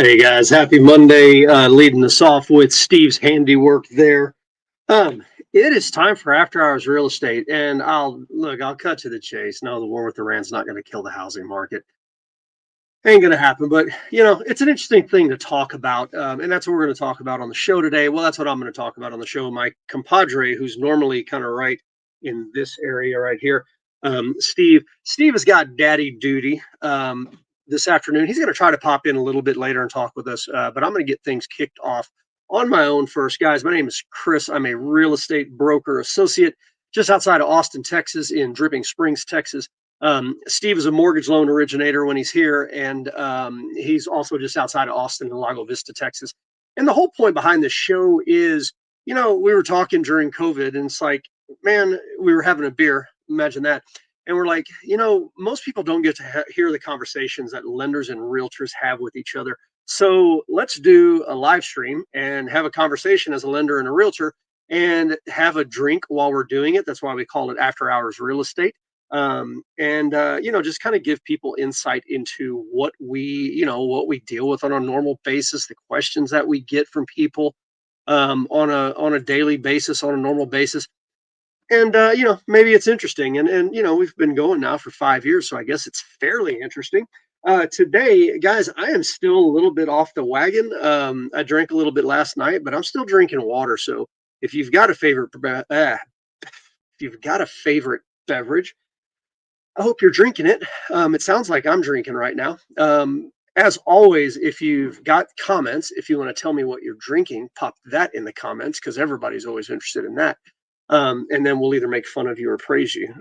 Hey guys, happy Monday. Leading us off with Steve's handiwork there. Um, it is time for after hours real estate, and I'll cut to the chase. No, the war with Iran's not going to kill the housing market. Ain't going to happen, but it's an interesting thing to talk about, and that's what we're going to talk about on the show today. Well, that's what I'm going to talk about on the show. My compadre, who's normally kind of right in this area right here, Steve. Steve has got daddy duty this afternoon. He's going to try to pop in a little bit later and talk with us, but I'm going to get things kicked off on my own first, guys. My name is Chris. I'm a real estate broker associate just outside of Austin, Texas, in Dripping Springs, Texas. Steve is a mortgage loan originator when he's here, and he's also just outside of Austin in Lago Vista, Texas. And the whole point behind this show is, we were talking during COVID, and it's like, man, we were having a beer. Imagine that. And we're like, most people don't get to hear the conversations that lenders and realtors have with each other. So let's do a live stream and have a conversation as a lender and a realtor and have a drink while we're doing it. That's why we call it After Hours Real Estate. Just kind of give people insight into what we deal with on a normal basis, the questions that we get from people on a daily basis, on a normal basis. And maybe it's interesting. And we've been going now for 5 years, so I guess it's fairly interesting. Today, guys, I am still a little bit off the wagon. I drank a little bit last night, but I'm still drinking water. So if you've got a favorite, if you've got a favorite beverage, I hope you're drinking it. It sounds like I'm drinking right now. As always, if you've got comments, if you want to tell me what you're drinking, pop that in the comments because everybody's always interested in that. And then we'll either make fun of you or praise you.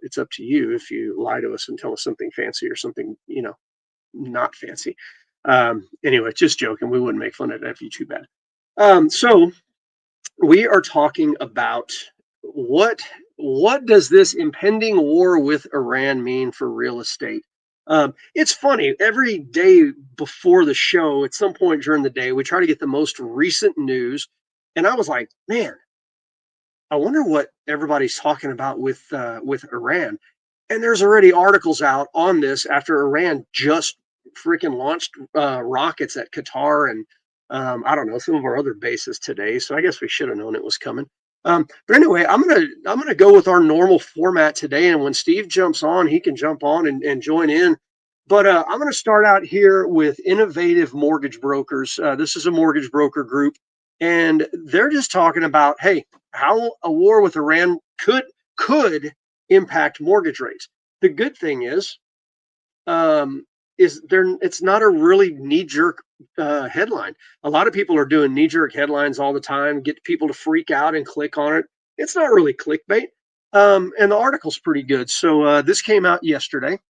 It's up to you if you lie to us and tell us something fancy or something, not fancy. Anyway, just joking. We wouldn't make fun of it if you too bad. So we are talking about what does this impending war with Iran mean for real estate? It's funny. Every day before the show, at some point during the day, we try to get the most recent news. And I was like, man, I wonder what everybody's talking about with Iran. And there's already articles out on this after Iran just freaking launched rockets at Qatar and I don't know, some of our other bases today. So I guess we should have known it was coming. But anyway, I'm gonna go with our normal format today. And when Steve jumps on, he can jump on and join in. But I'm gonna start out here with Innovative Mortgage Brokers. This is a mortgage broker group, and they're just talking about, hey, how a war with Iran could impact mortgage rates. The good thing is there it's not a really knee-jerk headline. A lot of people are doing knee-jerk headlines all the time, get people to freak out and click on it. It's not really clickbait. And the article's pretty good. So this came out yesterday.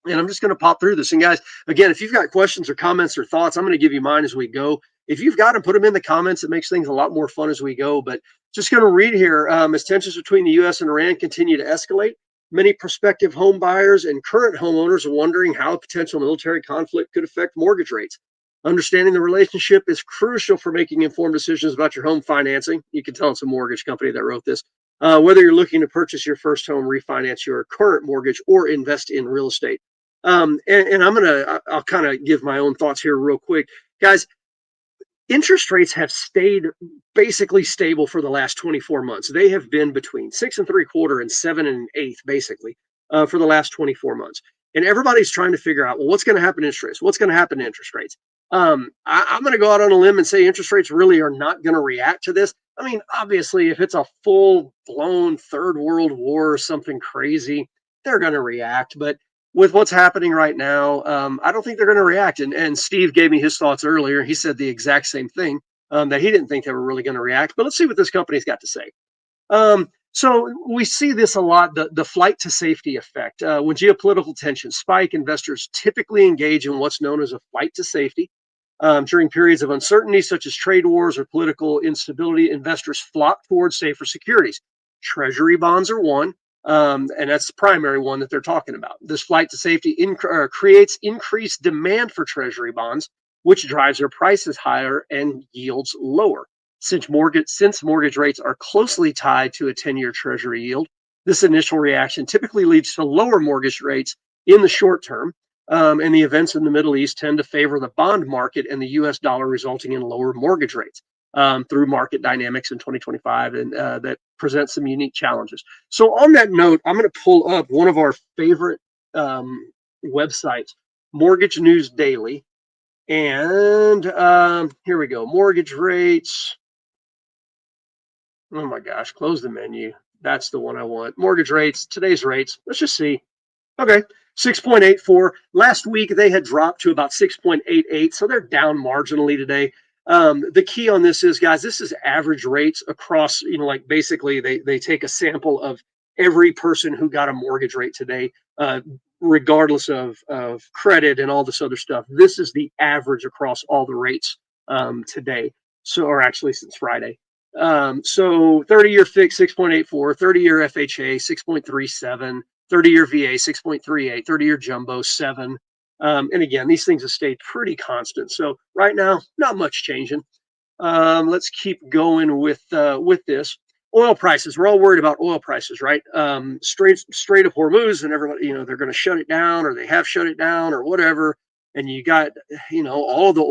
And I'm just going to pop through this. And guys, again, if you've got questions or comments or thoughts, I'm going to give you mine as we go. If you've got them, put them in the comments. It makes things a lot more fun as we go. But just going to read here. As tensions between the U.S. and Iran continue to escalate, many prospective home buyers and current homeowners are wondering how a potential military conflict could affect mortgage rates. Understanding the relationship is crucial for making informed decisions about your home financing. You can tell it's a mortgage company that wrote this. Whether you're looking to purchase your first home, refinance your current mortgage, or invest in real estate. And I'll kind of give my own thoughts here real quick. Guys, interest rates have stayed basically stable for the last 24 months. They have been between 6.75% and 7 1/8, basically, for the last 24 months. And everybody's trying to figure out, well, what's going to happen to interest rates? What's going to happen to interest rates? I'm going to go out on a limb and say interest rates really are not going to react to this. I mean, obviously, if it's a full-blown third world war or something crazy, they're going to react. But with what's happening right now, I don't think they're going to react. And Steve gave me his thoughts earlier. He said the exact same thing, that he didn't think they were really going to react. But let's see what this company's got to say. So we see this a lot, the flight to safety effect. When geopolitical tensions spike, investors typically engage in what's known as a flight to safety. During periods of uncertainty, such as trade wars or political instability, investors flock towards safer securities. Treasury bonds are one. And that's the primary one that they're talking about. This flight to safety creates increased demand for treasury bonds, which drives their prices higher and yields lower. Since mortgage rates are closely tied to a 10-year treasury yield, this initial reaction typically leads to lower mortgage rates in the short term. And the events in the Middle East tend to favor the bond market and the US dollar, resulting in lower mortgage rates through market dynamics in 2025. And that presents some unique challenges. So, on that note, I'm going to pull up one of our favorite websites, Mortgage News Daily. And here we go. Mortgage rates. Oh my gosh, close the menu. That's the one I want. Mortgage rates, today's rates. Let's just see. Okay, 6.84. Last week they had dropped to about 6.88, so they're down marginally today. The key on this is, guys, this is average rates across, like basically they take a sample of every person who got a mortgage rate today, regardless of credit and all this other stuff. This is the average across all the rates today. So, or actually since Friday. So 30-year fixed 6.84, 30-year FHA 6.37, 30-year VA 6.38, 30-year jumbo 7. And again, these things have stayed pretty constant. So right now, not much changing. Let's keep going with this. Oil prices. We're all worried about oil prices, right? Strait of Hormuz, and everybody, they're going to shut it down, or they have shut it down, or whatever. And you got, all the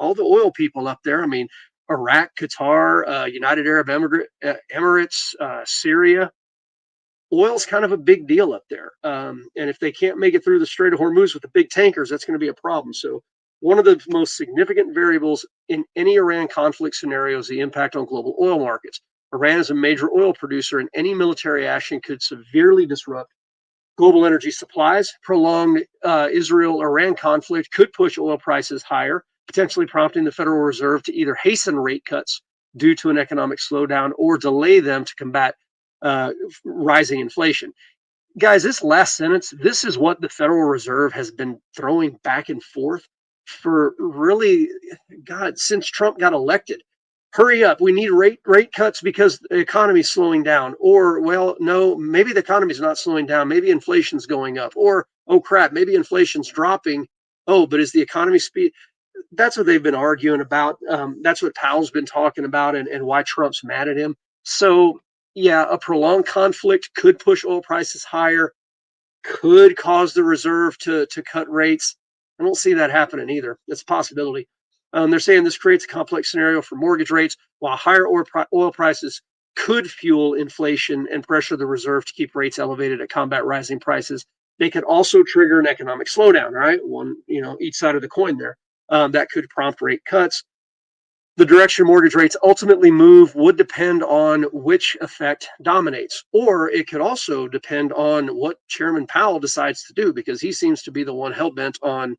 oil people up there. I mean, Iraq, Qatar, United Arab Emirates, Syria. Oil's kind of a big deal up there. And if they can't make it through the Strait of Hormuz with the big tankers, that's going to be a problem. So one of the most significant variables in any Iran conflict scenario is the impact on global oil markets. Iran is a major oil producer, and any military action could severely disrupt global energy supplies. Prolonged Israel-Iran conflict could push oil prices higher, potentially prompting the Federal Reserve to either hasten rate cuts due to an economic slowdown or delay them to combat rising inflation. Guys, this last sentence, this is what the Federal Reserve has been throwing back and forth for really, God, since Trump got elected. Hurry up. We need rate cuts because the economy is slowing down. Or, well, no, maybe the economy is not slowing down. Maybe inflation's going up. Or, oh crap, maybe inflation's dropping. Oh, but is the economy speed? That's what they've been arguing about. That's what Powell's been talking about, and why Trump's mad at him. So, yeah, a prolonged conflict could push oil prices higher, could cause the reserve to cut rates. I don't see that happening either. It's a possibility. They're saying this creates a complex scenario for mortgage rates, while higher oil prices could fuel inflation and pressure the reserve to keep rates elevated to combat rising prices. They could also trigger an economic slowdown, right? One, each side of the coin there. That could prompt rate cuts. The direction mortgage rates ultimately move would depend on which effect dominates, or it could also depend on what Chairman Powell decides to do, because he seems to be the one hell-bent on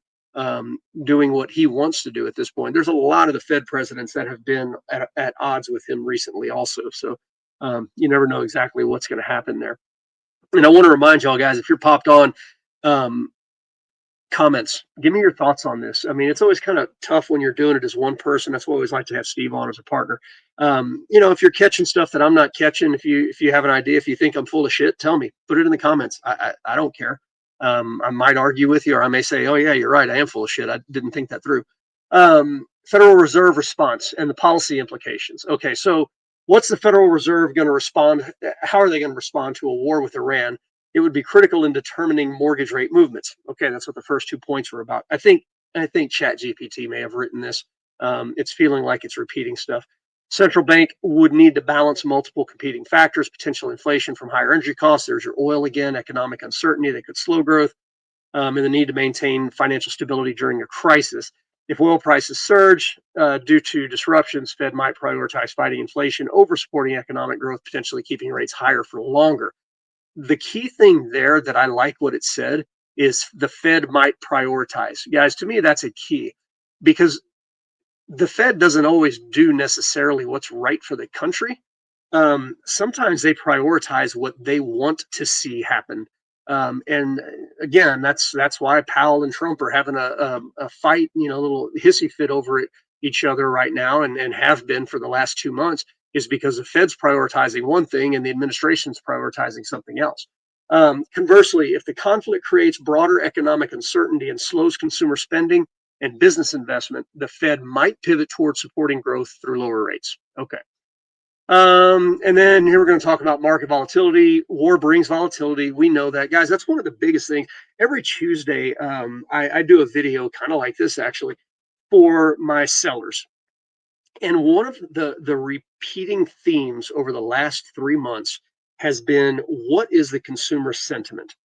doing what he wants to do at this point. There's a lot of the Fed presidents that have been at odds with him recently also, so you never know exactly what's going to happen there. And I want to remind y'all, guys, if you're popped on, comments. Give me your thoughts on this. I mean, it's always kind of tough when you're doing it as one person. That's why I always like to have Steve on as a partner. If you're catching stuff that I'm not catching, if you have an idea, if you think I'm full of shit, tell me. Put it in the comments. I don't care. I might argue with you, or I may say, oh yeah, you're right, I am full of shit. I didn't think that through. Federal Reserve response and the policy implications. Okay, so what's the Federal Reserve going to respond? How are they going to respond to a war with Iran? It would be critical in determining mortgage rate movements. Okay, that's what the first 2 points were about. I think ChatGPT may have written this. It's feeling like it's repeating stuff. Central bank would need to balance multiple competing factors: potential inflation from higher energy costs. There's your oil again, economic uncertainty that could slow growth, and the need to maintain financial stability during a crisis. If oil prices surge due to disruptions, Fed might prioritize fighting inflation over supporting economic growth, potentially keeping rates higher for longer. The key thing there that I like what it said is the Fed might prioritize. Guys, to me, that's a key, because the Fed doesn't always do necessarily what's right for the country. Sometimes they prioritize what they want to see happen. And again, that's why Powell and Trump are having a fight, a little hissy fit over each other right now, and have been for the last 2 months, is because the Fed's prioritizing one thing and the administration's prioritizing something else. Conversely, if the conflict creates broader economic uncertainty and slows consumer spending and business investment, the Fed might pivot towards supporting growth through lower rates. Okay. And then here we're going to talk about market volatility. War brings volatility. We know that, guys. That's one of the biggest things. Every Tuesday, I do a video kind of like this actually for my sellers. And one of the repeating themes over the last 3 months has been, what is the consumer sentiment?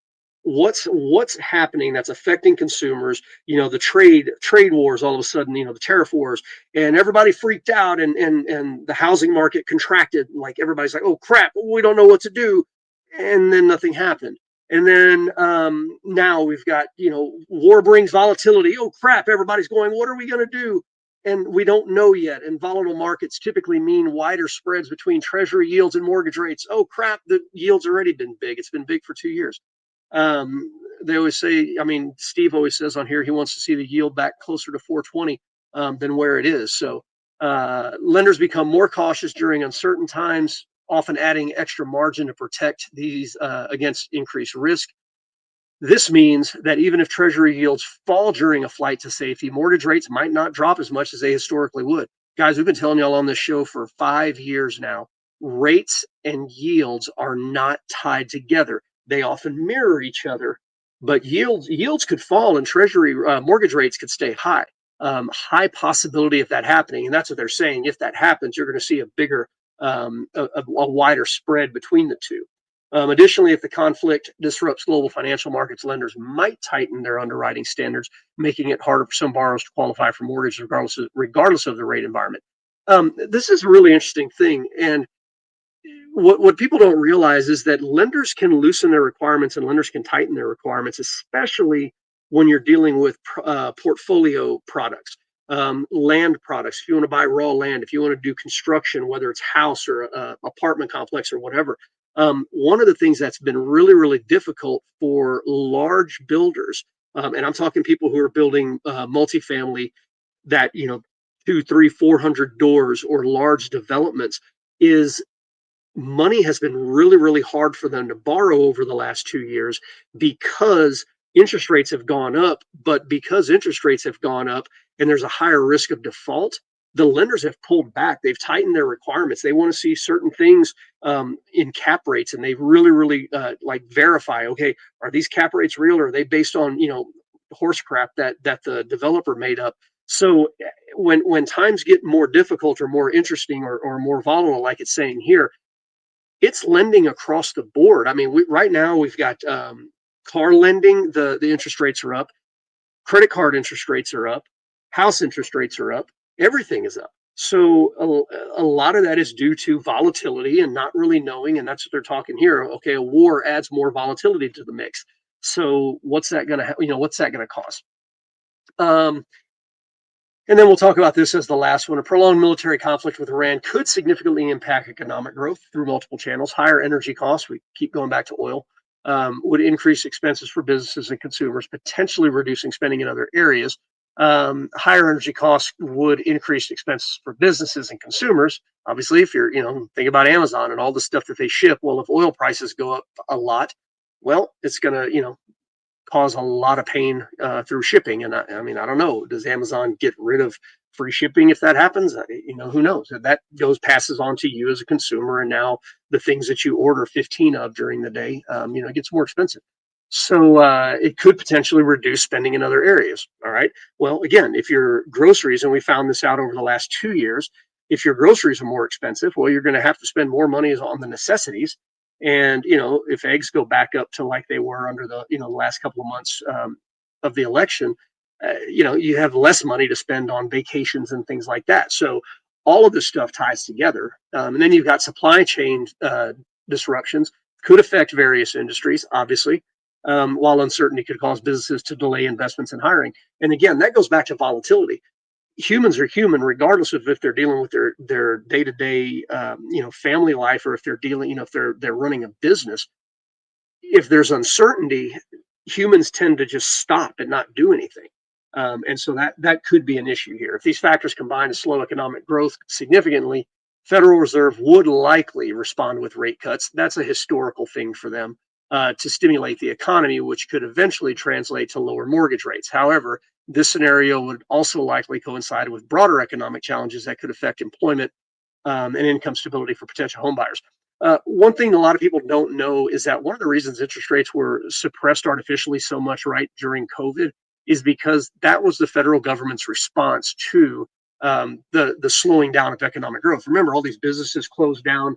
What's happening that's affecting consumers? The trade wars, all of a sudden, the tariff wars, and everybody freaked out, and the housing market contracted. Like, everybody's like, oh crap, we don't know what to do. And then nothing happened. And then now we've got, war brings volatility. Oh crap, everybody's going, what are we going to do? And we don't know yet. And volatile markets typically mean wider spreads between treasury yields and mortgage rates. Oh crap, the yield's already been big. It's been big for 2 years. They always say, I mean, Steve always says on here, he wants to see the yield back closer to 420 than where it is. So lenders become more cautious during uncertain times, often adding extra margin to protect these against increased risk. This means that even if treasury yields fall during a flight to safety, mortgage rates might not drop as much as they historically would. Guys, we've been telling y'all on this show for 5 years now, rates and yields are not tied together. They often mirror each other, but yields could fall and treasury mortgage rates could stay high. High possibility of that happening, and that's what they're saying. If that happens, you're going to see a bigger, a wider spread between the two. Additionally, if the conflict disrupts global financial markets, lenders might tighten their underwriting standards, making it harder for some borrowers to qualify for mortgages regardless of the rate environment. This is a really interesting thing. And what people don't realize is that lenders can loosen their requirements and lenders can tighten their requirements, especially when you're dealing with portfolio products, land products. If you want to buy raw land, if you want to do construction, whether it's house or apartment complex or whatever. One of the things that's been really, really difficult for large builders, and I'm talking people who are building multifamily that, two, three, 400 doors or large developments, is money has been really, really hard for them to borrow over the last 2 years because interest rates have gone up. But because interest rates have gone up and there's a higher risk of default, the lenders have pulled back. They've tightened their requirements. They want to see certain things in cap rates, and they really, really like verify. Okay, are these cap rates real, or are they based on horse crap that the developer made up? So when times get more difficult or more interesting or more volatile, like it's saying here, it's lending across the board. I mean, right now we've got car lending. The interest rates are up. Credit card interest rates are up. House interest rates are up. Everything is up. So a lot of that is due to volatility and not really knowing. And that's what they're talking here. Okay, a war adds more volatility to the mix. So what's that going to what's that going to cause? And then we'll talk about this as the last one. A prolonged military conflict with Iran could significantly impact economic growth through multiple channels. Higher energy costs, we keep going back to oil, would increase expenses for businesses and consumers, potentially reducing spending in other areas. Higher energy costs would increase expenses for businesses and consumers. Obviously, if you're, think about Amazon and all the stuff that they ship. Well, if oil prices go up a lot, well, it's going to, cause a lot of pain through shipping. And I mean, I don't know. Does Amazon get rid of free shipping if that happens? Who knows? That passes on to you as a consumer, and now the things that you order 15 of during the day, it gets more expensive. So it could potentially reduce spending in other areas. All right. Well, again, if your groceries, and we found this out over the last 2 years, if your groceries are more expensive, well, you're going to have to spend more money on the necessities. And if eggs go back up to like they were under the the last couple of months of the election, you have less money to spend on vacations and things like that. So all of this stuff ties together. And then you've got supply chain disruptions could affect various industries, obviously, while uncertainty could cause businesses to delay investments in hiring. And again, that goes back to volatility. Humans are human, regardless of if they're dealing with their day-to-day, family life, or if they're dealing, if they're running a business. If there's uncertainty, humans tend to just stop and not do anything, and so that could be an issue here. If these factors combine to slow economic growth significantly, Federal Reserve would likely respond with rate cuts. That's a historical thing for them to stimulate the economy, which could eventually translate to lower mortgage rates. However, this scenario would also likely coincide with broader economic challenges that could affect employment, and income stability for potential home buyers. One thing a lot of people don't know is that one of the reasons interest rates were suppressed artificially so much right during COVID is because that was the federal government's response to the slowing down of economic growth. Remember, all these businesses closed down.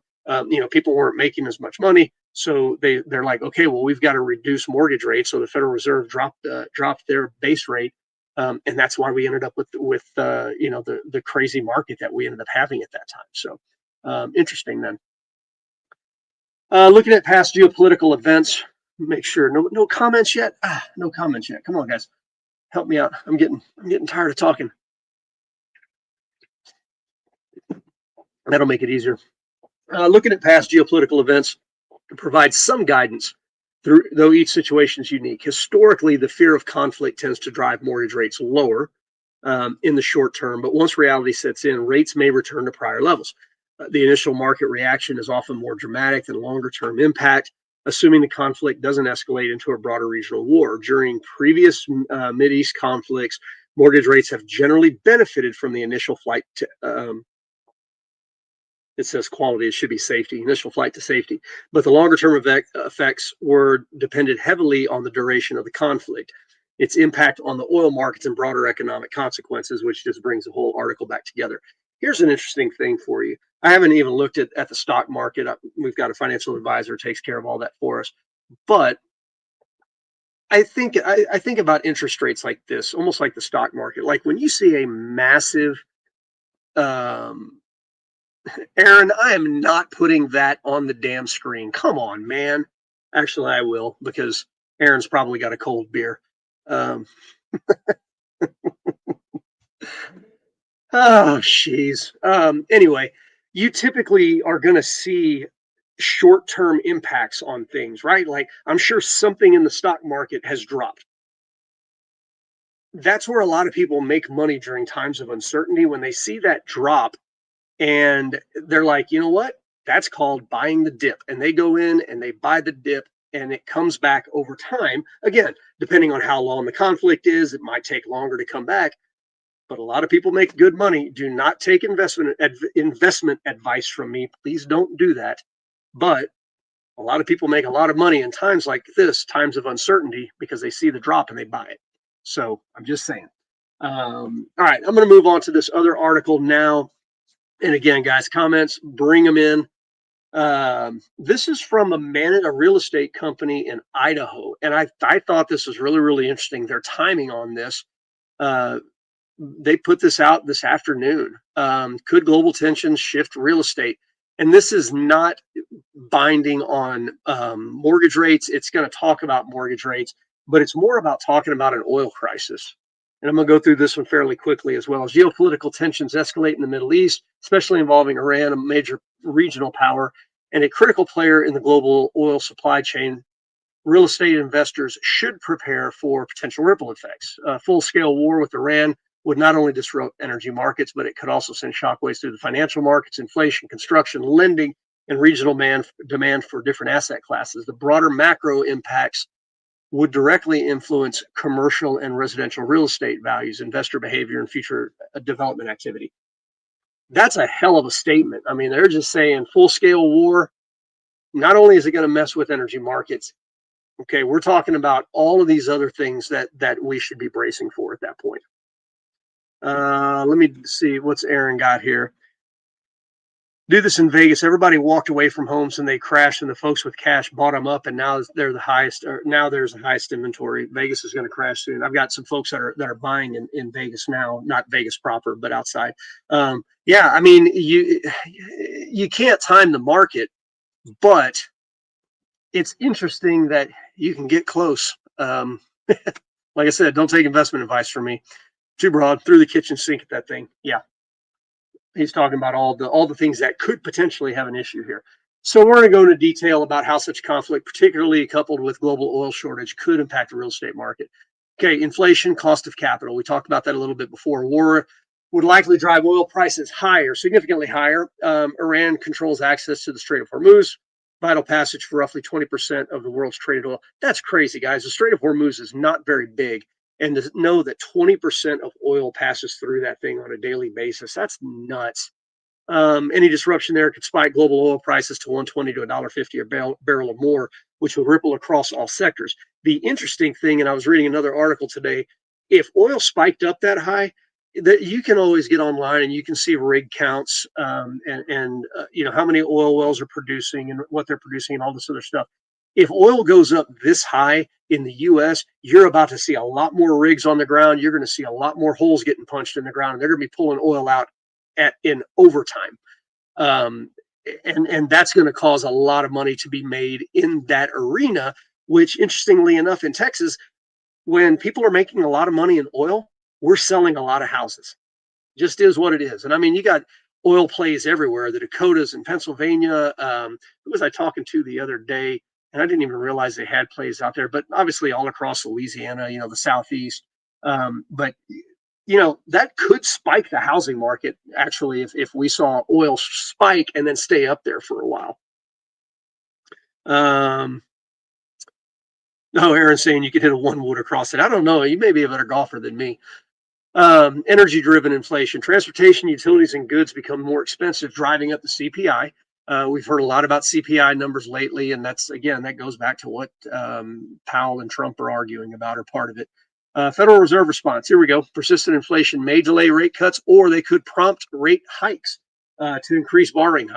People weren't making as much money, so they're like, okay, well, we've got to reduce mortgage rates. So the Federal Reserve dropped their base rate, and that's why we ended up with the crazy market that we ended up having at that time. So interesting then. Looking at past geopolitical events, make sure no comments yet. No comments yet. Come on, guys, help me out. I'm getting tired of talking. That'll make it easier. Looking at past geopolitical events provides some guidance, though each situation is unique. Historically, the fear of conflict tends to drive mortgage rates lower in the short term, but once reality sets in, rates may return to prior levels. The initial market reaction is often more dramatic than longer-term impact, assuming the conflict doesn't escalate into a broader regional war. During previous Mideast conflicts, mortgage rates have generally benefited from the initial flight to it says quality, it should be safety, initial flight to safety. But the longer term effects were dependent heavily on the duration of the conflict, its impact on the oil markets and broader economic consequences, which just brings the whole article back together. Here's an interesting thing for you. I haven't even looked at the stock market. We've got a financial advisor who takes care of all that for us. But I think about interest rates like this, almost like the stock market. Like when you see a massive Aaron, I am not putting that on the damn screen. Come on, man. Actually, I will because Aaron's probably got a cold beer. Oh, jeez. Anyway, you typically are going to see short-term impacts on things, right? Like I'm sure something in the stock market has dropped. That's where a lot of people make money during times of uncertainty when they see that drop. And they're like, you know what? That's called buying the dip. And they go in and they buy the dip and it comes back over time. Again, depending on how long the conflict is, it might take longer to come back. But a lot of people make good money. Do not take investment advice from me. Please don't do that. But a lot of people make a lot of money in times like this, times of uncertainty, because they see the drop and they buy it. So I'm just saying. All right, I'm going to move on to this other article now. And again, guys, comments, bring them in. This is from a real estate company in Idaho. And I thought this was really, really interesting. Their timing on this. They put this out this afternoon. Could global tensions shift real estate? And this is not binding on mortgage rates. It's going to talk about mortgage rates, but it's more about talking about an oil crisis. And I'm going to go through this one fairly quickly as well. As geopolitical tensions escalate in the Middle East, especially involving Iran, a major regional power and a critical player in the global oil supply chain, real estate investors should prepare for potential ripple effects. A full-scale war with Iran would not only disrupt energy markets, but it could also send shockwaves through the financial markets, inflation, construction, lending, and regional demand for different asset classes. The broader macro impacts would directly influence commercial and residential real estate values, investor behavior, and future development activity. That's a hell of a statement. I mean, they're just saying full-scale war, not only is it going to mess with energy markets, okay, we're talking about all of these other things that we should be bracing for at that point. Let me see what's Aaron got here. Do this in Vegas. Everybody walked away from homes and they crashed, and the folks with cash bought them up, and now they're the highest. Or now there's the highest inventory. Vegas is going to crash soon. I've got some folks that are buying in Vegas now, not Vegas proper, but outside. Yeah, I mean you can't time the market, but it's interesting that you can get close. Like I said, don't take investment advice from me. Too broad. Through the kitchen sink at that thing. Yeah. He's talking about all the things that could potentially have an issue here. So we're going to go into detail about how such conflict, particularly coupled with global oil shortage, could impact the real estate market. Okay, inflation, cost of capital. We talked about that a little bit before. War would likely drive oil prices higher, significantly higher. Iran controls access to the Strait of Hormuz, vital passage for roughly 20% of the world's traded oil. That's crazy, guys. The Strait of Hormuz is not very big. And to know that 20% of oil passes through that thing on a daily basis, that's nuts. Any disruption there could spike global oil prices to 120 to $1.50 a barrel or more, which would ripple across all sectors. The interesting thing, and I was reading another article today, if oil spiked up that high, that you can always get online and you can see rig counts, and how many oil wells are producing and what they're producing and all this other stuff. If oil goes up this high in the U.S., you're about to see a lot more rigs on the ground. You're going to see a lot more holes getting punched in the ground, and they're going to be pulling oil out in overtime. Um, and that's going to cause a lot of money to be made in that arena. Which, interestingly enough, in Texas, when people are making a lot of money in oil, we're selling a lot of houses. Just is what it is. And I mean, you got oil plays everywhere. The Dakotas and Pennsylvania. Who was I talking to the other day? And I didn't even realize they had plays out there. But obviously, all across Louisiana, the Southeast. But that could spike the housing market actually if we saw oil spike and then stay up there for a while. No, Aaron's saying you could hit a one wood across it. I don't know. You may be a better golfer than me. Energy driven inflation, transportation, utilities, and goods become more expensive, driving up the CPI. We've heard a lot about CPI numbers lately, and that goes back to what Powell and Trump are arguing about, or part of it. Federal Reserve response. Here we go. Persistent inflation may delay rate cuts, or they could prompt rate hikes to increase borrowing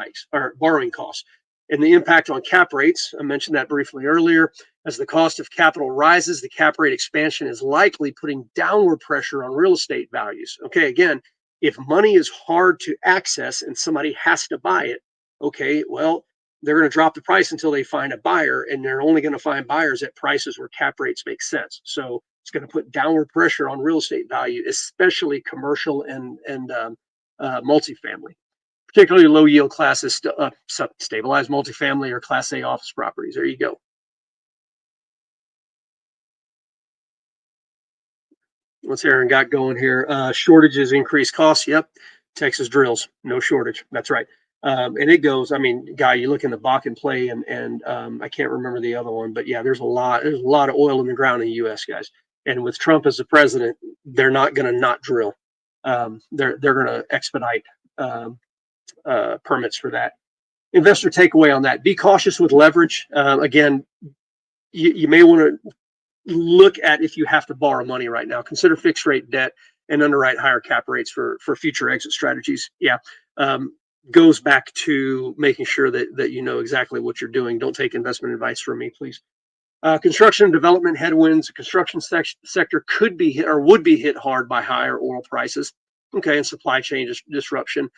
costs. And the impact on cap rates, I mentioned that briefly earlier. As the cost of capital rises, the cap rate expansion is likely putting downward pressure on real estate values. Okay, again, if money is hard to access and somebody has to buy it, okay, well, they're going to drop the price until they find a buyer, and they're only going to find buyers at prices where cap rates make sense. So it's going to put downward pressure on real estate value, especially commercial and multifamily, particularly low yield classes, stabilized multifamily or Class A office properties. There you go. What's Aaron got going here? Shortages, increased costs. Yep. Texas drills, no shortage. That's right. And it goes. I mean, guy, you look in the Bakken play, and I can't remember the other one, but yeah, there's a lot of oil in the ground in the U.S., guys. And with Trump as the president, they're not going to not drill. They're going to expedite permits for that. Investor takeaway on that: be cautious with leverage. Again, you may want to look at if you have to borrow money right now. Consider fixed rate debt and underwrite higher cap rates for future exit strategies. Yeah. Goes back to making sure that you know exactly what you're doing. Don't take investment advice from me, please. Construction and development headwinds. The construction sector could be hit or would be hit hard by higher oil prices. Okay, and supply chain disruption.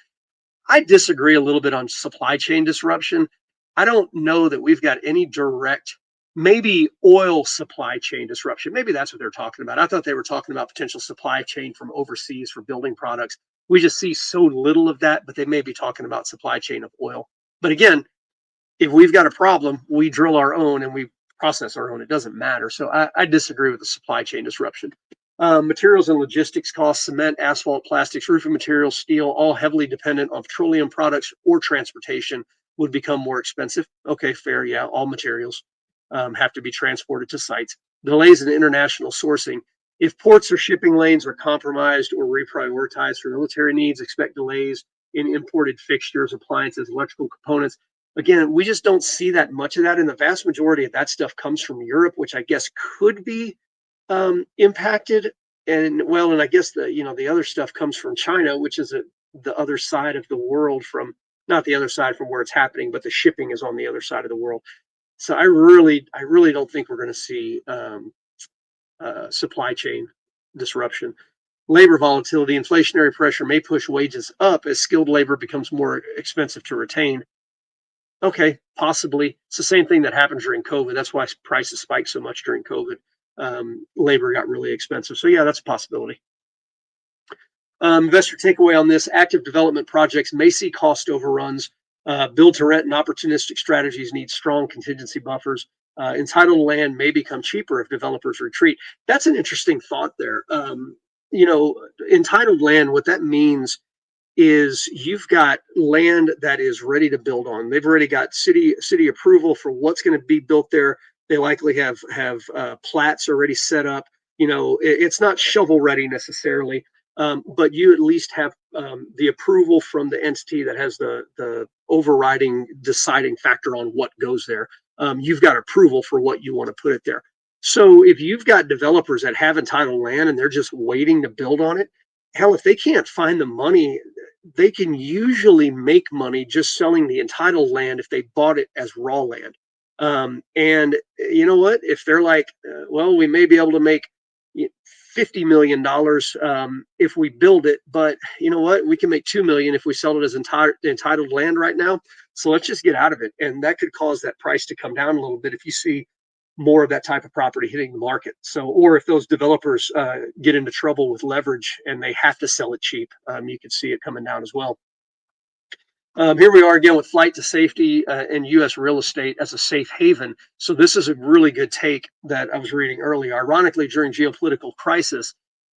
I disagree a little bit on supply chain disruption. I don't know that we've got any direct, maybe oil supply chain disruption. Maybe that's what they're talking about. I thought they were talking about potential supply chain from overseas for building products. We just see so little of that, but they may be talking about supply chain of oil. But again, if we've got a problem, we drill our own and we process our own. It doesn't matter. So I disagree with the supply chain disruption. Materials and logistics costs: cement, asphalt, plastics, roofing materials, steel, all heavily dependent on petroleum products or transportation, would become more expensive. Okay, fair. Yeah, all materials have to be transported to sites. Delays in international sourcing. If ports or shipping lanes are compromised or reprioritized for military needs, expect delays in imported fixtures, appliances, electrical components. Again, we just don't see that much of that. And the vast majority of that stuff comes from Europe, which I guess could be impacted. And I guess the other stuff comes from China, which is the other side of the world from, not the other side from where it's happening, but the shipping is on the other side of the world. So I really don't think we're going to see supply chain disruption. Labor volatility, inflationary pressure may push wages up as skilled labor becomes more expensive to retain. Okay, possibly. It's the same thing that happened during COVID. That's why prices spiked so much during COVID. Labor got really expensive. So yeah, that's a possibility. Investor takeaway on this: active development projects may see cost overruns. Build to rent and opportunistic strategies need strong contingency buffers. Entitled land may become cheaper if developers retreat. That's an interesting thought there. Entitled land, what that means is you've got land that is ready to build on. They've already got city approval for what's going to be built there. They likely have plats already set up. It's not shovel ready necessarily, but you at least have the approval from the entity that has the overriding deciding factor on what goes there. You've got approval for what you want to put it there. So if you've got developers that have entitled land and they're just waiting to build on it, hell, if they can't find the money, they can usually make money just selling the entitled land if they bought it as raw land. And you know what? If they're like, well, we may be able to make $50 million if we build it, but you know what? We can make $2 million if we sell it as entitled land right now. So let's just get out of it, and that could cause that price to come down a little bit if you see more of that type of property hitting the market. So, or if those developers get into trouble with leverage and they have to sell it cheap, you could see it coming down as well. Here we are again with flight to safety and U.S. real estate as a safe haven. So this is a really good take that I was reading earlier. Ironically, during geopolitical crisis,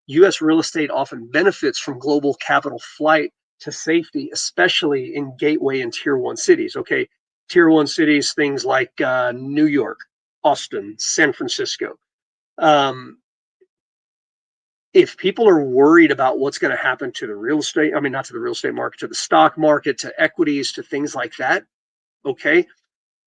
U.S. real estate often benefits from global capital flight to safety, especially in gateway and tier one cities. Okay, tier one cities, things like New York, Austin, San Francisco. Um, if people are worried about what's going to happen to the real estate, I mean, not to the real estate market, to the stock market, to equities, to things like that, okay,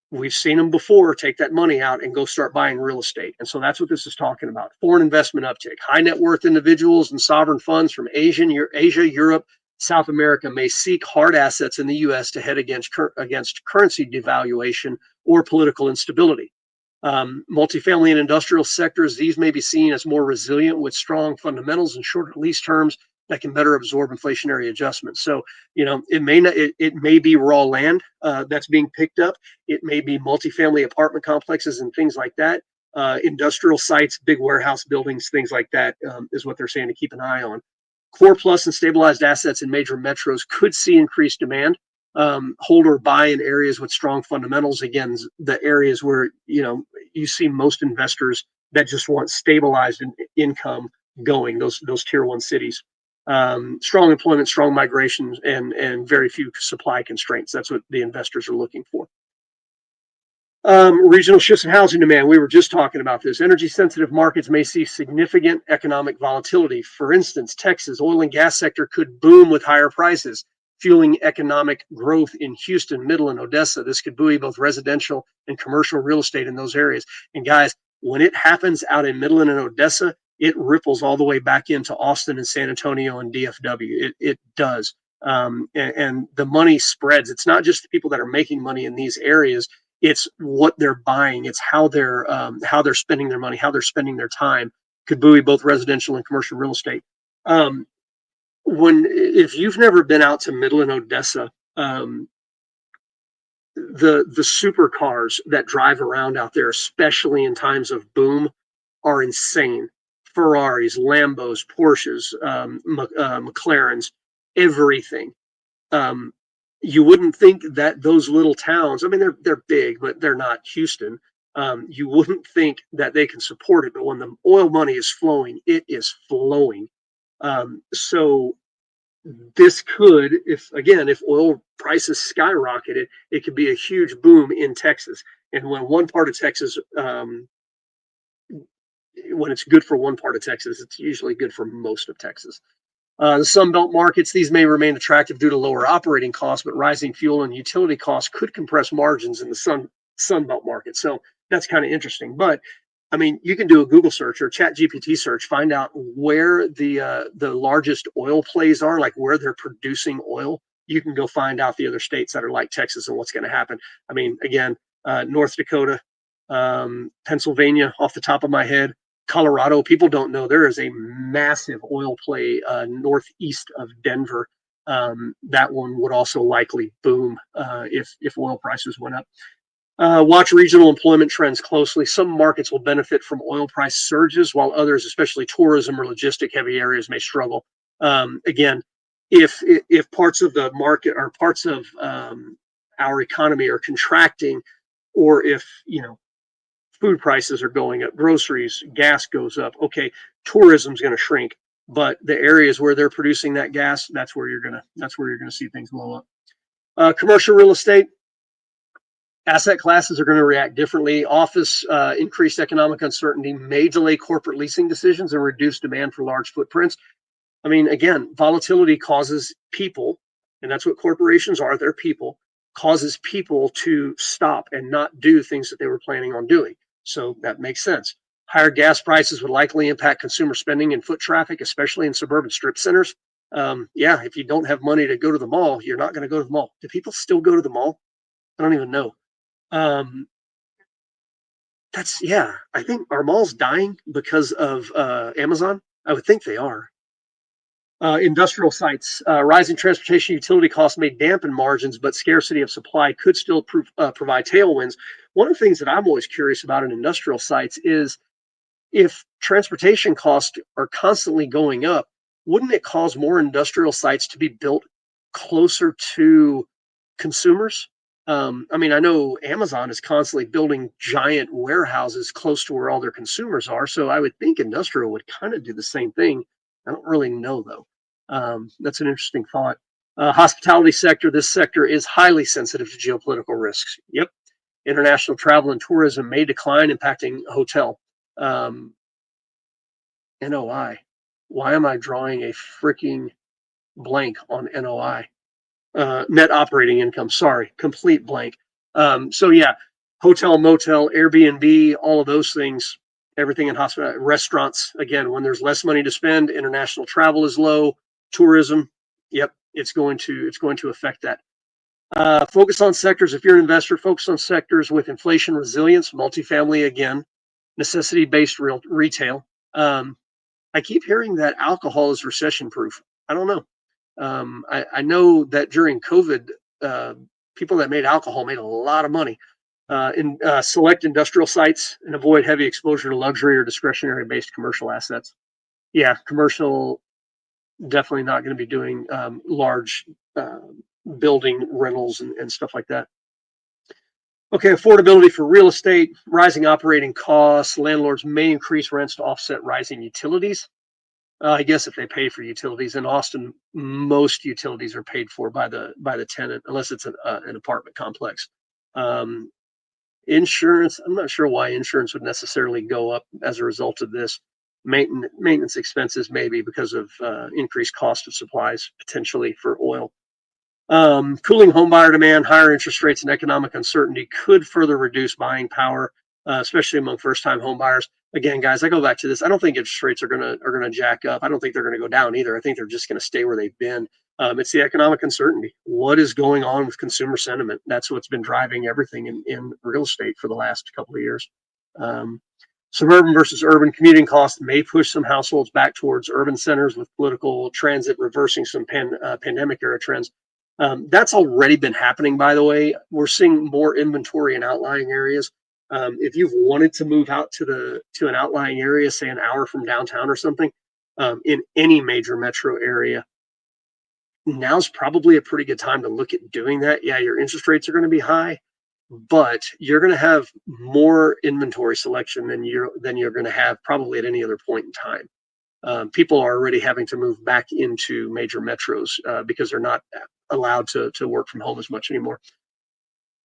we've seen them before take that money out and go start buying real estate. And so that's what this is talking about. Foreign investment uptick. High net worth individuals and sovereign funds from Asia, Europe, South America may seek hard assets in the U.S. to head against currency devaluation or political instability. Multifamily and industrial sectors, these may be seen as more resilient with strong fundamentals and shorter lease terms that can better absorb inflationary adjustments. So, you know, it may not, it may be raw land that's being picked up. It may be multifamily apartment complexes and things like that. Industrial sites, big warehouse buildings, things like that is what they're saying to keep an eye on. Core plus and stabilized assets in major metros could see increased demand. Hold or buy in areas with strong fundamentals. Again, the areas where you see most investors that just want stabilized income going. Those tier one cities. Strong employment, strong migration, and very few supply constraints. That's what the investors are looking for. Regional shifts in housing demand. We were just talking about this. Energy sensitive markets may see significant economic volatility. For instance, Texas oil and gas sector could boom with higher prices, fueling economic growth in Houston, Midland, Odessa. This could buoy both residential and commercial real estate in those areas. And guys, when it happens out in Midland and Odessa, it ripples all the way back into Austin and San Antonio and DFW. It does. And the money spreads. It's not just the people that are making money in these areas. It's what they're buying. It's how they're spending their money, how they're spending their time. Could buoy both residential and commercial real estate. If you've never been out to Midland, Odessa, the supercars that drive around out there, especially in times of boom, are insane. Ferraris, Lambos, Porsches, McLarens, everything. You wouldn't think that those little towns, I mean, they're big, but they're not Houston. You wouldn't think that they can support it, but when the oil money is flowing, it is flowing. So this could, if oil prices skyrocketed, it could be a huge boom in Texas. And when one part of Texas, when it's good for one part of Texas, it's usually good for most of Texas. The Sun Belt markets, these may remain attractive due to lower operating costs, but rising fuel and utility costs could compress margins in the Sun Belt market. So that's kind of interesting. But I mean, you can do a Google search or Chat GPT search, find out where the largest oil plays are, like where they're producing oil. You can go find out the other states that are like Texas and what's going to happen. I mean, again, North Dakota, Pennsylvania, off the top of my head, Colorado. People don't know there is a massive oil play northeast of Denver. That one would also likely boom if oil prices went up. Watch regional employment trends closely. Some markets will benefit from oil price surges, while others, especially tourism or logistic heavy areas, may struggle. Again, if parts of the market or parts of our economy are contracting, or if food prices are going up, groceries, gas goes up, okay, tourism's going to shrink. But the areas where they're producing that gas, that's where you're gonna see things blow up. Commercial real estate. Asset classes are going to react differently. Office increased economic uncertainty may delay corporate leasing decisions and reduce demand for large footprints. I mean, again, volatility causes people, and that's what corporations are, they're people, causes people to stop and not do things that they were planning on doing. So that makes sense. Higher gas prices would likely impact consumer spending and foot traffic, especially in suburban strip centers. Yeah, if you don't have money to go to the mall, you're not going to go to the mall. Do people still go to the mall? I don't even know. Um, yeah, I think are malls dying because of Amazon? I would think they are. Industrial sites. Rising transportation utility costs may dampen margins, but scarcity of supply could still provide tailwinds. One of the things that I'm always curious about in industrial sites is if transportation costs are constantly going up, wouldn't it cause more industrial sites to be built closer to consumers? I mean, I know Amazon is constantly building giant warehouses close to where all their consumers are. So I would think industrial would kind of do the same thing. I don't really know, though. That's an interesting thought. Hospitality sector. This sector is highly sensitive to geopolitical risks. Yep. International travel and tourism may decline, impacting hotel. Um, NOI. Why am I drawing a freaking blank on NOI? Net operating income. Sorry, complete blank. So yeah, hotel, motel, Airbnb, all of those things, everything in hospital, restaurants. Again, when there's less money to spend, international travel is low, tourism. Yep, it's going to affect that. Focus on sectors. If you're an investor, focus on sectors with inflation resilience, multifamily again, necessity-based retail. I keep hearing that alcohol is recession proof. I don't know. I know that during COVID, uh, people that made alcohol made a lot of money. In select industrial sites and avoid heavy exposure to luxury or discretionary based commercial assets. Yeah, commercial definitely not going to be doing large building rentals and stuff like that. Okay, affordability for real estate, rising operating costs. Landlords may increase rents to offset rising utilities. I guess if they pay for utilities in Austin, most utilities are paid for by the tenant, unless it's an apartment complex. Um, Insurance, I'm not sure why insurance would necessarily go up as a result of this. Maintenance expenses, maybe because of increased cost of supplies, potentially for oil. Cooling home buyer demand, higher interest rates, and economic uncertainty could further reduce buying power, especially among first-time home buyers. Again, guys, I go back to this. I don't think interest rates are gonna jack up. I don't think they're gonna go down either. I think they're just gonna stay where they've been. It's the economic uncertainty. What is going on with consumer sentiment? That's what's been driving everything in real estate for the last couple of years. Um, Suburban versus urban commuting costs may push some households back towards urban centers, with political transit reversing some pandemic era trends. That's already been happening, by the way. We're seeing more inventory in outlying areas. If you've wanted to move out to an outlying area, say an hour from downtown or something, in any major metro area, now's probably a pretty good time to look at doing that. Yeah, your interest rates are going to be high, but you're going to have more inventory selection than you're going to have probably at any other point in time. People are already having to move back into major metros because they're not allowed to work from home as much anymore.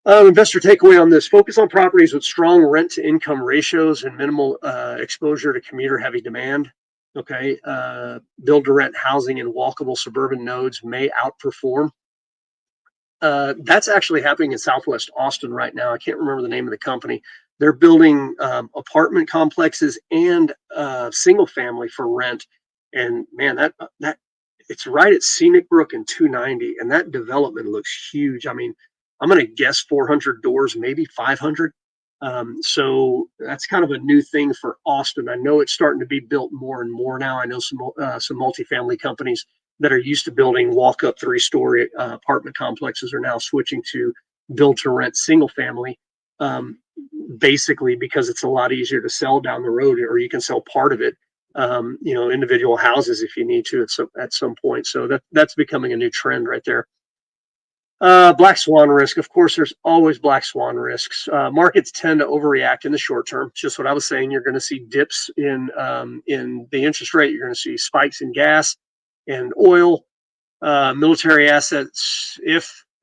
Investor takeaway on this: focus on properties with strong rent to income ratios and minimal exposure to commuter heavy demand. Okay, build to rent housing in walkable suburban nodes may outperform. That's actually happening in Southwest Austin right now. I can't remember the name of the company. They're building apartment complexes and single family for rent. And man, that it's right at Scenic Brook and 290, and that development looks huge. I mean, I'm going to guess 400 doors, maybe 500. So that's kind of a new thing for Austin. I know it's starting to be built more and more now. I know some multifamily companies that are used to building walk-up three-story apartment complexes are now switching to build-to-rent single-family, um, basically because it's a lot easier to sell down the road, or you can sell part of it, individual houses if you need to at some point. So that's becoming a new trend right there. Black swan risk. Of course, there's always black swan risks. Markets tend to overreact in the short term. Just what I was saying. You're going to see dips in the interest rate. You're going to see spikes in gas and oil, military assets.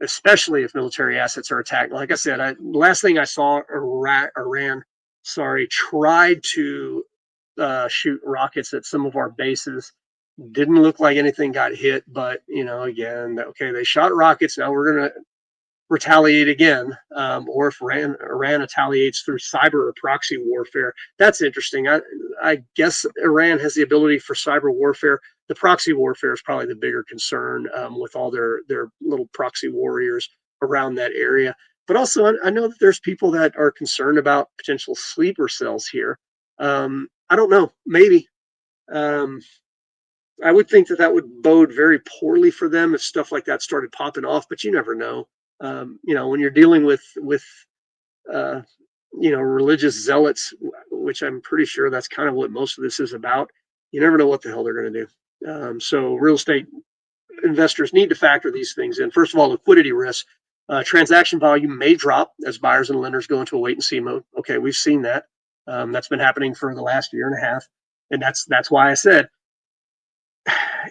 Especially if military assets are attacked. Like I said, last thing I saw, Iran, sorry, tried to shoot rockets at some of our bases. Didn't look like anything got hit, but again, okay, they shot rockets. Now we're gonna retaliate again, or if Iran retaliates through cyber or proxy warfare. That's interesting. I guess Iran has the ability for cyber warfare. The proxy warfare is probably the bigger concern, with all their little proxy warriors around that area. But also, I know that there's people that are concerned about potential sleeper cells here. I don't know, maybe. Um, I would think that that would bode very poorly for them if stuff like that started popping off, but you never know. When you're dealing with uh, religious zealots, which I'm pretty sure that's kind of what most of this is about. You never know what the hell they're going to do. So real estate investors need to factor these things in. First of all, liquidity risk. Transaction volume may drop as buyers and lenders go into a wait and see mode. Okay, we've seen that. That's been happening for the last year and a half, and that's why I said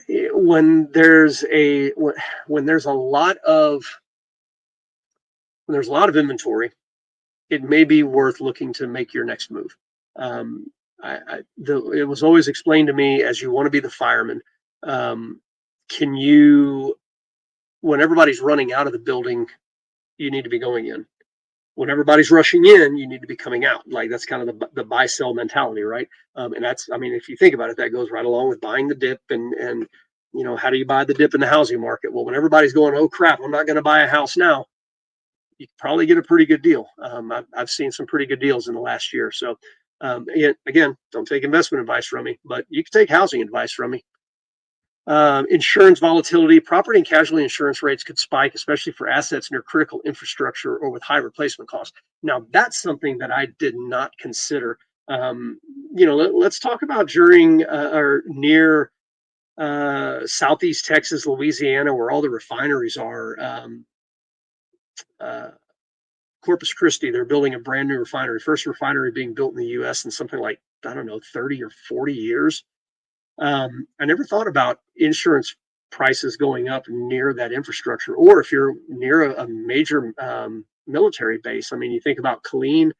when there's a when there's a lot of inventory, it may be worth looking to make your next move. Um, it was always explained to me as you want to be the fireman. Can you, when everybody's running out of the building, you need to be going in. When everybody's rushing in, you need to be coming out. Like that's kind of the buy sell mentality, right? And that's, I mean, if you think about it, that goes right along with buying the dip and how do you buy the dip in the housing market? Well, when everybody's going, oh crap, I'm not going to buy a house now, you can probably get a pretty good deal. I've seen some pretty good deals in the last year. So again, don't take investment advice from me, but you can take housing advice from me. Insurance volatility, property and casualty insurance rates could spike, especially for assets near critical infrastructure or with high replacement costs. Now, that's something that I did not consider. Let's talk about during or near Southeast Texas, Louisiana, where all the refineries are. Uh, Corpus Christi, they're building a brand new refinery, first refinery being built in the U.S. in something like, I don't know, 30 or 40 years. I never thought about insurance prices going up near that infrastructure, or if you're near a major military base. I mean, you think about Killeen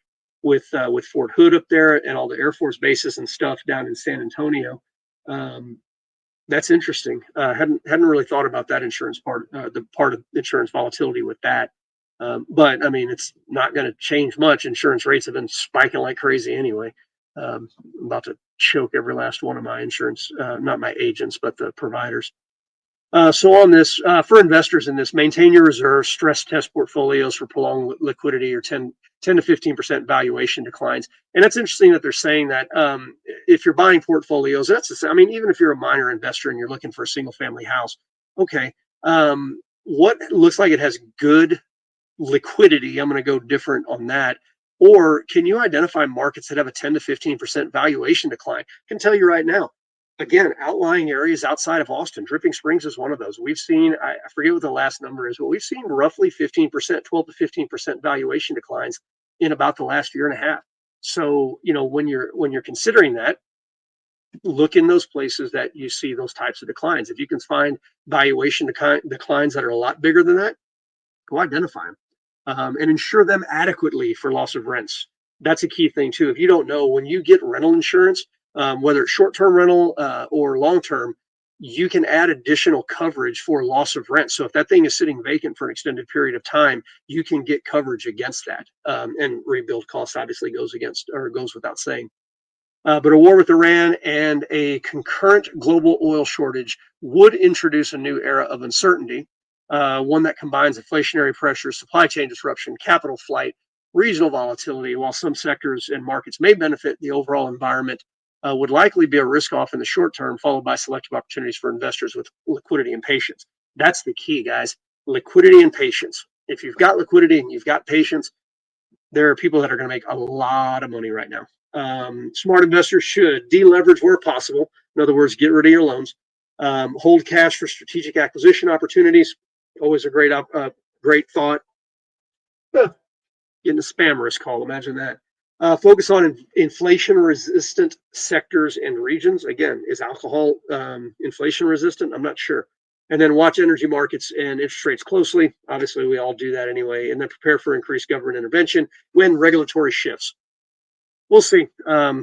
with Fort Hood up there and all the Air Force bases and stuff down in San Antonio. That's interesting. Hadn't really thought about that insurance part, the part of insurance volatility with that. But I mean, it's not going to change much. Insurance rates have been spiking like crazy anyway. I'm about to choke every last one of my insurance, not my agents, but the providers. So on this, for investors in this, maintain your reserves, stress test portfolios for prolonged liquidity or 10 to 15% valuation declines. And that's interesting that they're saying that if you're buying portfolios, I mean, even if you're a minor investor and you're looking for a single family house, okay, what looks like it has good liquidity, I'm going to go different on that. Or can you identify markets that have a 10 to 15% valuation decline? I can tell you right now, again, outlying areas outside of Austin, Dripping Springs is one of those. We've seen, I forget what the last number is, but we've seen roughly 15%, 12 to 15% valuation declines in about the last year and a half. So, when you're considering that, look in those places that you see those types of declines. If you can find valuation declines that are a lot bigger than that, go identify them. And insure them adequately for loss of rents. That's a key thing too. If you don't know, when you get rental insurance, whether it's short-term rental or long-term, you can add additional coverage for loss of rent. So if that thing is sitting vacant for an extended period of time, you can get coverage against that. And rebuild costs obviously goes without saying. But a war with Iran and a concurrent global oil shortage would introduce a new era of uncertainty, one that combines inflationary pressures, supply chain disruption, capital flight, regional volatility. While some sectors and markets may benefit, the overall environment would likely be a risk off in the short term, followed by selective opportunities for investors with liquidity and patience. That's the key, guys. Liquidity and patience. If you've got liquidity and you've got patience, there are people that are going to make a lot of money right now. Smart investors should deleverage where possible. In other words, get rid of your loans. Hold cash for strategic acquisition opportunities. Always a great thought. Getting a spam risk call. Imagine that. Focus on inflation-resistant sectors and regions. Again, is alcohol inflation-resistant? I'm not sure. And then watch energy markets and interest rates closely. Obviously, we all do that anyway. And then prepare for increased government intervention when regulatory shifts. We'll see. I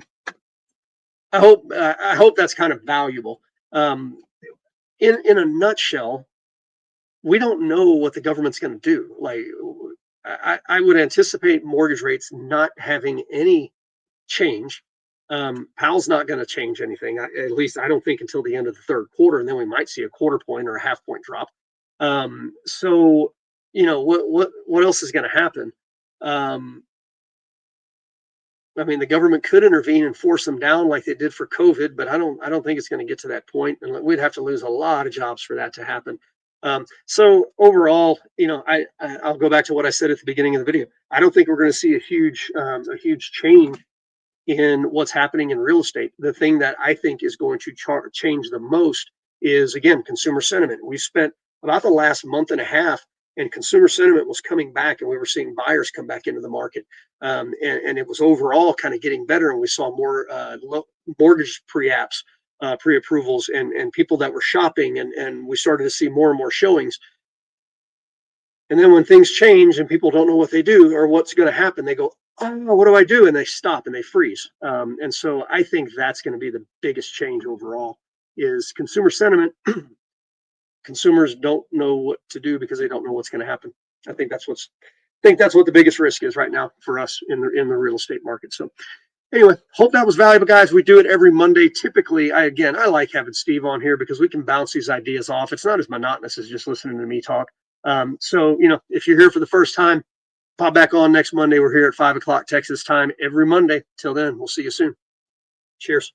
hope that's kind of valuable. Um, in a nutshell, we don't know what the government's going to do. Like, I would anticipate mortgage rates not having any change. Powell's not going to change anything. At least I don't think until the end of the third quarter, and then we might see a quarter point or a half point drop. So what else is going to happen? Um, I mean, the government could intervene and force them down like they did for COVID, but I don't think it's going to get to that point, and we'd have to lose a lot of jobs for that to happen. So overall, I'll go back to what I said at the beginning of the video. I don't think we're going to see a huge change in what's happening in real estate. The thing that I think is going to change the most is, again, consumer sentiment. We spent about the last month and a half, and consumer sentiment was coming back, and we were seeing buyers come back into the market. And it was overall kind of getting better, and we saw more mortgage pre-apps, pre-approvals, and people that were shopping, and we started to see more and more showings. And then when things change and people don't know what they do or what's going to happen, they go, "Oh, what do I do?" And they stop and they freeze. And so I think that's going to be the biggest change overall is consumer sentiment. Consumers don't know what to do because they don't know what's going to happen. I think that's what the biggest risk is right now for us in the real estate market. So anyway, hope that was valuable, guys. We do it every Monday. Typically, I like having Steve on here because we can bounce these ideas off. It's not as monotonous as just listening to me talk. So if you're here for the first time, pop back on next Monday. We're here at 5 o'clock Texas time every Monday. Till then, we'll see you soon. Cheers.